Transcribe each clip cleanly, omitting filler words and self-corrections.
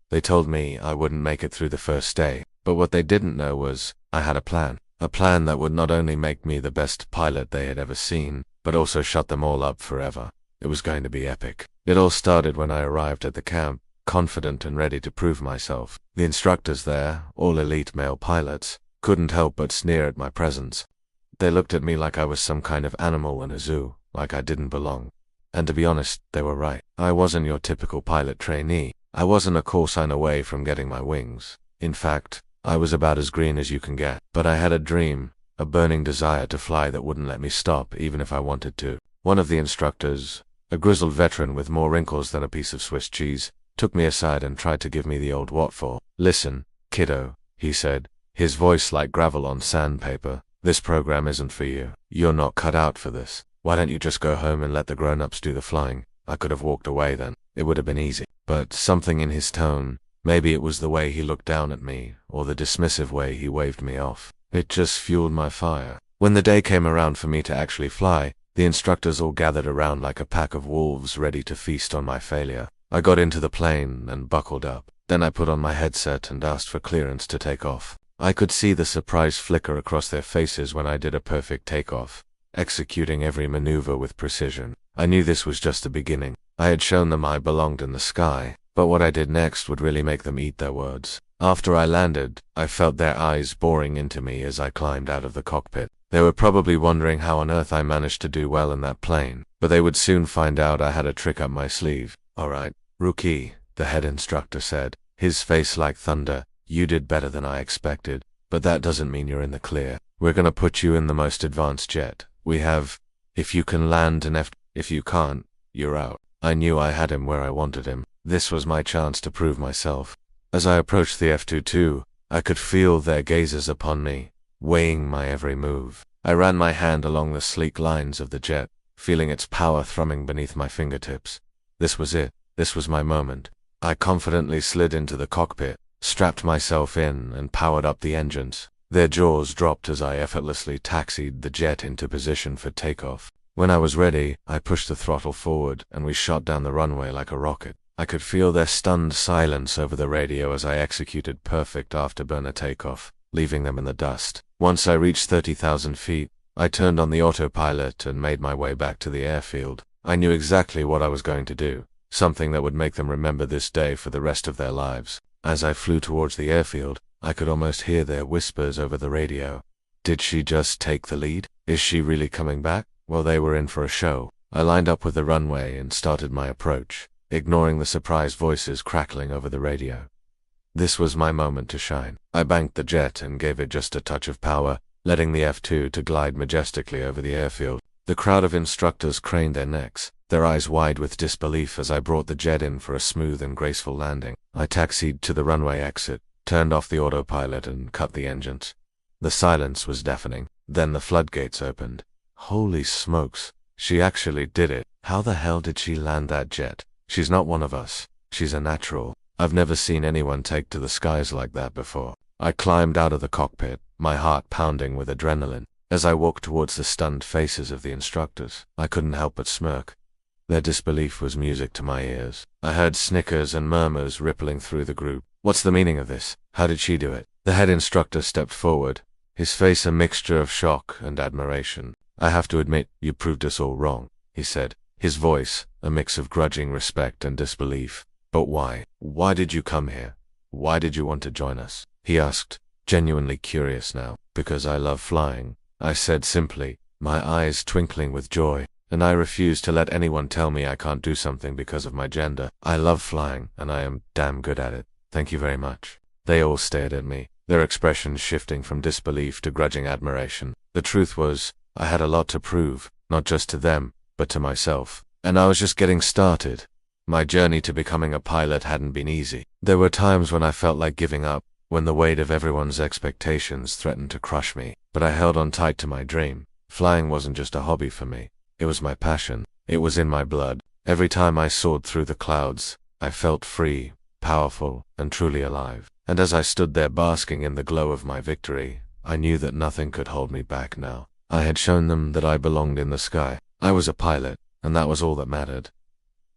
They told me I wouldn't make it through the first day, but what they didn't know was I had a plan. A plan that would not only make me the best pilot they had ever seen, but also shut them all up forever. It was going to be epic. It all started when I arrived at the camp, confident and ready to prove myself. The instructors there, all elite male pilots, couldn't help but sneer at my presence. They looked at me like I was some kind of animal in a zoo, like I didn't belong. And to be honest, they were right. I wasn't your typical pilot trainee. I wasn't a call sign away from getting my wings. In fact, I was about as green as you can get. But I had a dream, a burning desire to fly that wouldn't let me stop even if I wanted to. One of the instructors, a grizzled veteran with more wrinkles than a piece of Swiss cheese, took me aside and tried to give me the old what for. "Listen, kiddo," he said, his voice like gravel on sandpaper. "This program isn't for you. You're not cut out for this. Why don't you just go home and let the grown-ups do the flying?" I could have walked away then. It would have been easy. But something in his tone, maybe it was the way he looked down at me, or the dismissive way he waved me off, it just fueled my fire. When the day came around for me to actually fly, the instructors all gathered around like a pack of wolves ready to feast on my failure. I got into the plane and buckled up. Then I put on my headset and asked for clearance to take off. I could see the surprise flicker across their faces when I did a perfect takeoff, executing every maneuver with precision. I knew this was just the beginning. I had shown them I belonged in the sky, but what I did next would really make them eat their words. After I landed, I felt their eyes boring into me as I climbed out of the cockpit. They were probably wondering how on earth I managed to do well in that plane, but they would soon find out I had a trick up my sleeve. "All right, rookie," the head instructor said, his face like thunder. "You did better than I expected, but that doesn't mean you're in the clear. We're gonna put you in the most advanced jet we have. If you can land an if you can't, you're out." I knew I had him where I wanted him. This was my chance to prove myself. As I approached the F-22, I could feel their gazes upon me, weighing my every move. I ran my hand along the sleek lines of the jet, feeling its power thrumming beneath my fingertips. This was it. This was my moment. I confidently slid into the cockpit, strapped myself in, and powered up the engines. Their jaws dropped as I effortlessly taxied the jet into position for takeoff. When I was ready, I pushed the throttle forward, and we shot down the runway like a rocket. I could feel their stunned silence over the radio as I executed perfect afterburner takeoff, leaving them in the dust. Once I reached 30,000 feet, I turned on the autopilot and made my way back to the airfield. I knew exactly what I was going to do, something that would make them remember this day for the rest of their lives. As I flew towards the airfield, I could almost hear their whispers over the radio. Did she just take the lead? Is she really coming back? Well, they were in for a show. I lined up with the runway and started my approach, ignoring the surprised voices crackling over the radio. This was my moment to shine. I banked the jet and gave it just a touch of power, letting the F-2 to glide majestically over the airfield. The crowd of instructors craned their necks, their eyes wide with disbelief as I brought the jet in for a smooth and graceful landing. I taxied to the runway exit, turned off the autopilot and cut the engines. The silence was deafening. Then the floodgates opened. Holy smokes, she actually did it. How the hell did she land that jet? She's not one of us. She's a natural. I've never seen anyone take to the skies like that before. I climbed out of the cockpit, my heart pounding with adrenaline. As I walked towards the stunned faces of the instructors, I couldn't help but smirk. Their disbelief was music to my ears. I heard snickers and murmurs rippling through the group. "What's the meaning of this? How did she do it?" The head instructor stepped forward, his face a mixture of shock and admiration. "I have to admit, you proved us all wrong," he said, his voice a mix of grudging respect and disbelief. "But why? Why did you come here? Why did you want to join us?" he asked, genuinely curious now. "Because I love flying," I said simply, my eyes twinkling with joy, "and I refuse to let anyone tell me I can't do something because of my gender. I love flying, and I am damn good at it. Thank you very much." They all stared at me, their expressions shifting from disbelief to grudging admiration. The truth was, I had a lot to prove, not just to them, but to myself. And I was just getting started. My journey to becoming a pilot hadn't been easy. There were times when I felt like giving up, when the weight of everyone's expectations threatened to crush me. But I held on tight to my dream. Flying wasn't just a hobby for me. It was my passion. It was in my blood. Every time I soared through the clouds, I felt free, powerful, and truly alive. And as I stood there basking in the glow of my victory, I knew that nothing could hold me back now. I had shown them that I belonged in the sky. I was a pilot, and that was all that mattered.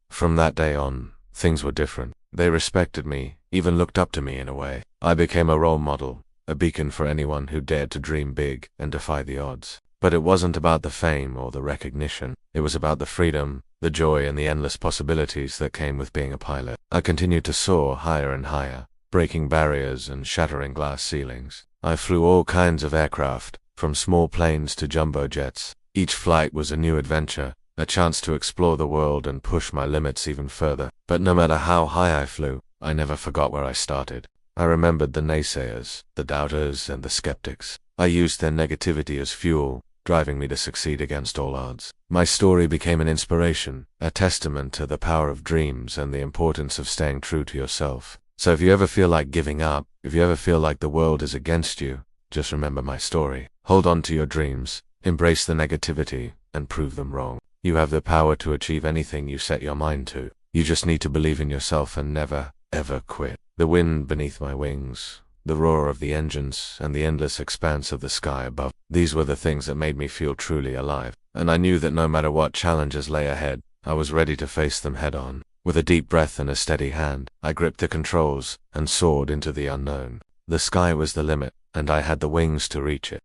From that day on, things were different. They respected me, even looked up to me in a way. I became a role model, a beacon for anyone who dared to dream big and defy the odds. But it wasn't about the fame or the recognition. It was about the freedom, the joy, and the endless possibilities that came with being a pilot. I continued to soar higher and higher, breaking barriers and shattering glass ceilings. I flew all kinds of aircraft, from small planes to jumbo jets. Each flight was a new adventure, a chance to explore the world and push my limits even further. But no matter how high I flew, I never forgot where I started. I remembered the naysayers, the doubters, and the skeptics. I used their negativity as fuel, driving me to succeed against all odds. My story became an inspiration, a testament to the power of dreams and the importance of staying true to yourself. So if you ever feel like giving up, if you ever feel like the world is against you, just remember my story. Hold on to your dreams, embrace the negativity, and prove them wrong. You have the power to achieve anything you set your mind to. You just need to believe in yourself and never, ever quit. The wind beneath my wings, the roar of the engines, and the endless expanse of the sky above. These were the things that made me feel truly alive. And I knew that no matter what challenges lay ahead, I was ready to face them head on. With a deep breath and a steady hand, I gripped the controls and soared into the unknown. The sky was the limit, and I had the wings to reach it.